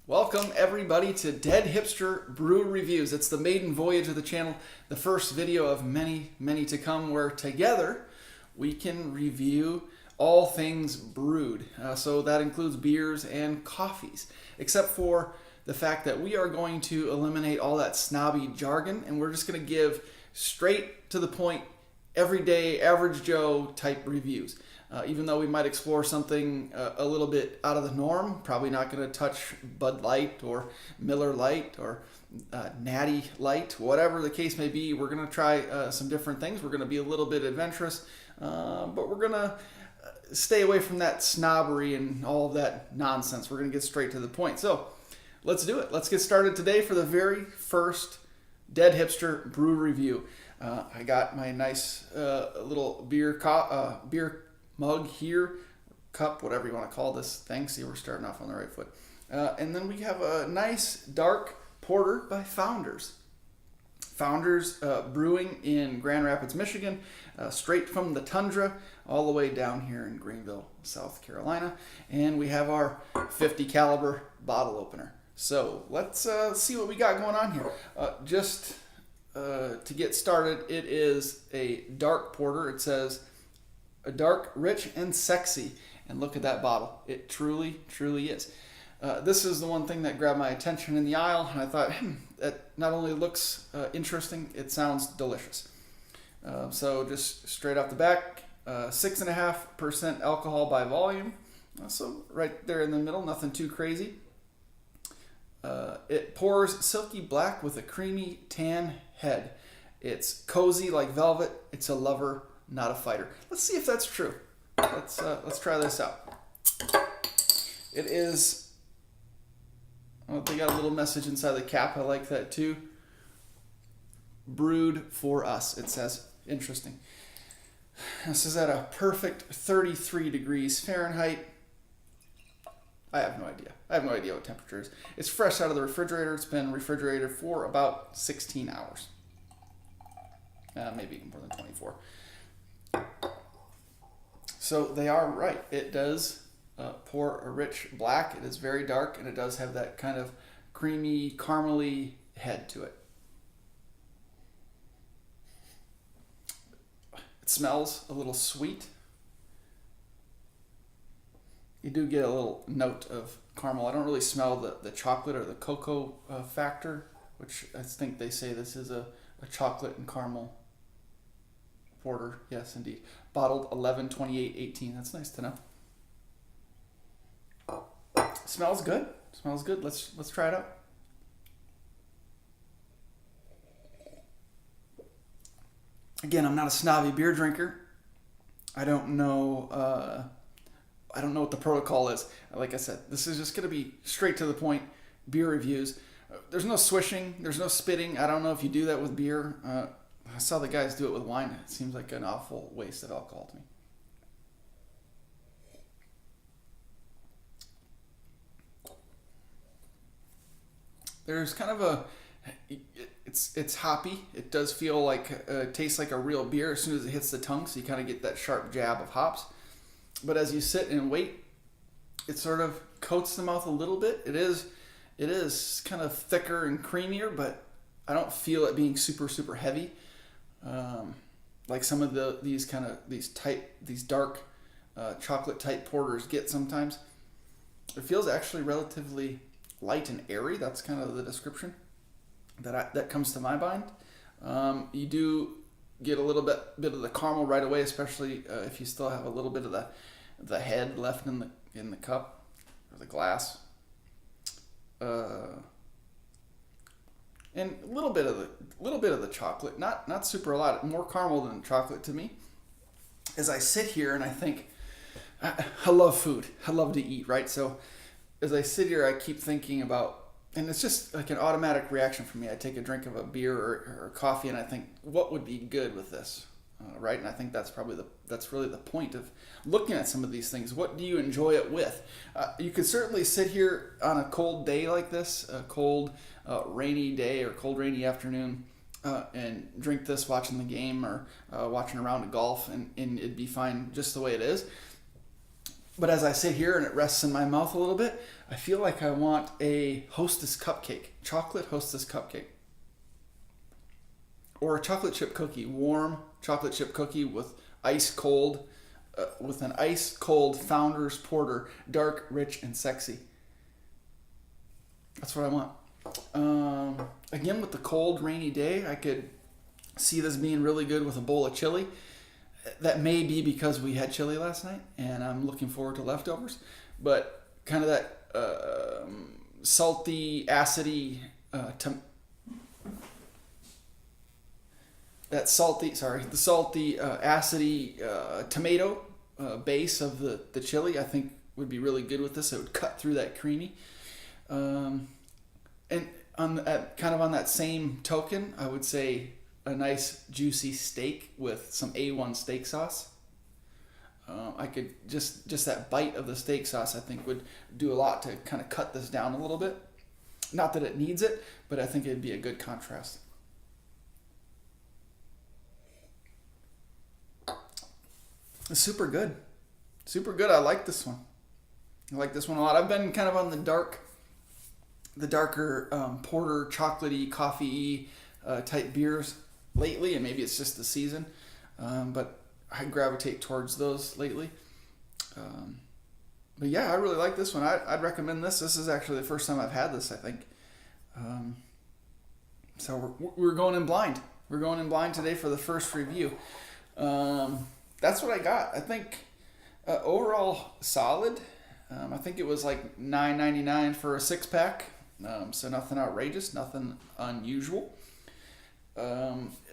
Welcome everybody to Dead Hipster Brew Reviews. It's the maiden voyage of the channel, the first video of many, many to come, where together we can review all things brewed. So that includes beers and coffees, except for the fact that we are going to eliminate all that snobby jargon, and we're just going to give straight to the point, everyday, average Joe type reviews. Even though we might explore something a little bit out of the norm, probably not going to touch Bud Light or Miller Light or Natty Light, whatever the case may be. We're going to try some different things. We're going to be a little bit adventurous, but we're going to stay away from that snobbery and all of that nonsense. We're going to get straight to the point. So let's do it. Let's get started today for the very first Dead Hipster Brew Review. I got my nice little beer mug here, cup, whatever you want to call this thing. See, we're starting off on the right foot. And then we have a nice dark porter by Founders. Founders Brewing in Grand Rapids, Michigan, straight from the tundra all the way down here in Greenville, South Carolina. And we have our 50 caliber bottle opener. So let's see what we got going on here. To get started, it is a dark porter. It says a dark, rich, and sexy. And look at that bottle. It truly, truly is. This is the one thing that grabbed my attention in the aisle, and I thought, that not only looks interesting, it sounds delicious. So just straight off the back, 6.5% alcohol by volume. So right there in the middle, nothing too crazy. It pours silky black with a creamy tan head. It's cozy like velvet. It's a lover, not a fighter. Let's see if that's true. Let's try this out. It is. Oh, they got a little message inside the cap. I like that too. Brewed for us, it says. Interesting. This is at a perfect 33 degrees Fahrenheit. I have no idea. I have no idea what temperature is. It's fresh out of the refrigerator. It's been refrigerated for about 16 hours. Maybe more than 24. So they are right. It does pour a rich black. It is very dark, and it does have that kind of creamy, caramely head to it. It smells a little sweet. You do get a little note of caramel. I don't really smell the chocolate or the cocoa factor, which I think they say this is a chocolate and caramel porter. Yes, indeed. Bottled 11/28/18. That's nice to know. Smells good. Smells good. Let's try it out. Again, I'm not a snobby beer drinker. I don't know what the protocol is. Like I said, this is just going to be straight to the point beer reviews. There's no swishing. There's no spitting. I don't know if you do that with beer. I saw the guys do it with wine. It seems like an awful waste of alcohol to me. There's kind of it's hoppy. It does feel like, it tastes like a real beer as soon as it hits the tongue, so you kind of get that sharp jab of hops. But as you sit and wait, it sort of coats the mouth a little bit. It is kind of thicker and creamier, but I don't feel it being super, super heavy. Like some of these dark chocolate type porters get sometimes. It feels actually relatively light and airy. That's kind of the description that comes to my mind. You do get a little bit of the caramel right away, especially if you still have a little bit of the head left in the cup or the glass. And a little bit of the chocolate, not super a lot, more caramel than chocolate to me. As I sit here and I think, I love food, I love to eat, right? So as I sit here, I keep thinking about, and it's just like an automatic reaction for me. I take a drink of a beer or coffee, and I think, what would be good with this, right? And I think that's really the point of looking at some of these things. What do you enjoy it with? You could certainly sit here on a cold day like this, a cold, rainy day or cold, rainy afternoon, and drink this watching the game or watching a round of golf, and it'd be fine just the way it is. But as I sit here and it rests in my mouth a little bit, I feel like I want a Hostess cupcake, chocolate Hostess cupcake. Or a chocolate chip cookie, warm chocolate chip cookie with ice cold, with an ice cold Founder's Porter, dark, rich, and sexy. That's what I want. Again, with the cold, rainy day, I could see this being really good with a bowl of chili. That may be because we had chili last night, and I'm looking forward to leftovers. But kind of that salty, acidy, acidy tomato base of the chili, I think would be really good with this. It would cut through that creamy. And on that same token, I would say a nice juicy steak with some A1 steak sauce. I could just that bite of the steak sauce, I think, would do a lot to kind of cut this down a little bit. Not that it needs it, but I think it'd be a good contrast. It's super good. Super good. I like this one. I like this one a lot. I've been kind of on the darker porter, chocolatey, coffee type beers lately, and maybe it's just the season, but I gravitate towards those lately. But yeah, I really like this one. I'd recommend this. This is actually the first time I've had this, I think. So we're going in blind. We're going in blind today for the first review. That's what I got. I think overall solid. I think it was like $9.99 for a 6-pack. So nothing outrageous, nothing unusual.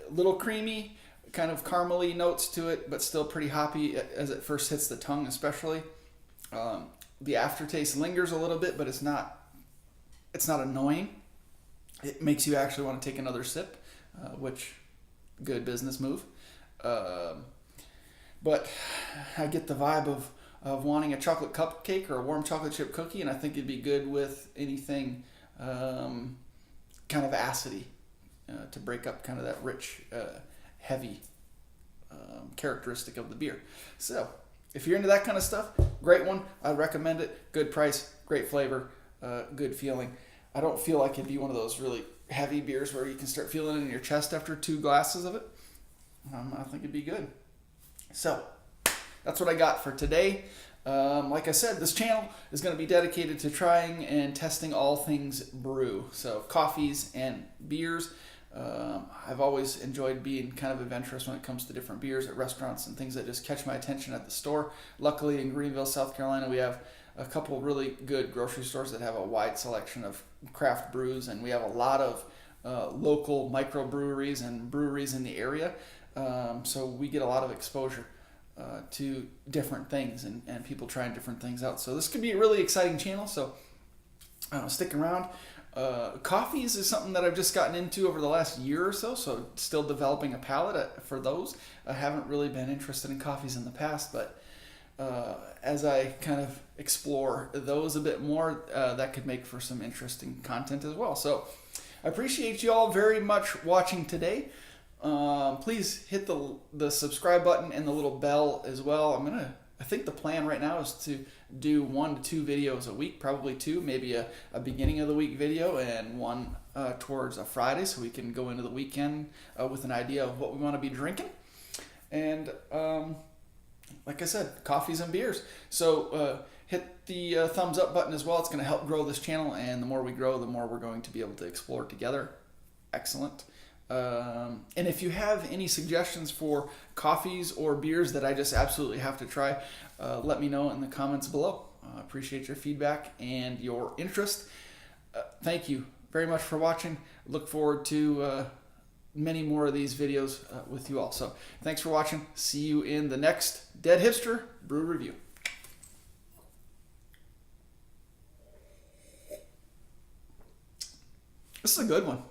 Little creamy, kind of caramely notes to it, but still pretty hoppy as it first hits the tongue, especially. The aftertaste lingers a little bit, but it's not annoying. It makes you actually want to take another sip, which good business move. But I get the vibe of wanting a chocolate cupcake or a warm chocolate chip cookie, and I think it'd be good with anything kind of acidy to break up kind of that rich, heavy characteristic of the beer. So if you're into that kind of stuff, great one. I recommend it. Good price, great flavor, good feeling. I don't feel like it'd be one of those really heavy beers where you can start feeling it in your chest after 2 glasses of it. I think it'd be good. So that's what I got for today. Like I said, this channel is going to be dedicated to trying and testing all things brew. So coffees and beers. I've always enjoyed being kind of adventurous when it comes to different beers at restaurants and things that just catch my attention at the store. Luckily in Greenville, South Carolina, we have a couple really good grocery stores that have a wide selection of craft brews, and we have a lot of local microbreweries and breweries in the area. So we get a lot of exposure to different things and people trying different things out. So this could be a really exciting channel, so stick around. Coffees is something that I've just gotten into over the last year or so still developing a palate for those. I haven't really been interested in coffees in the past, but as I kind of explore those a bit more, that could make for some interesting content as well. So I appreciate you all very much watching today. Please hit the subscribe button and the little bell as well. I think the plan right now is to do 1 to 2 videos a week, probably 2, maybe a beginning of the week video and one towards a Friday, so we can go into the weekend with an idea of what we want to be drinking. And like I said, coffees and beers. So hit the thumbs up button as well. It's going to help grow this channel, and the more we grow, the more we're going to be able to explore together. Excellent. And if you have any suggestions for coffees or beers that I just absolutely have to try, let me know in the comments below. Appreciate your feedback and your interest. Thank you very much for watching. Look forward to many more of these videos with you all. So thanks for watching. See you in the next Dead Hipster Brew Review. This is a good one.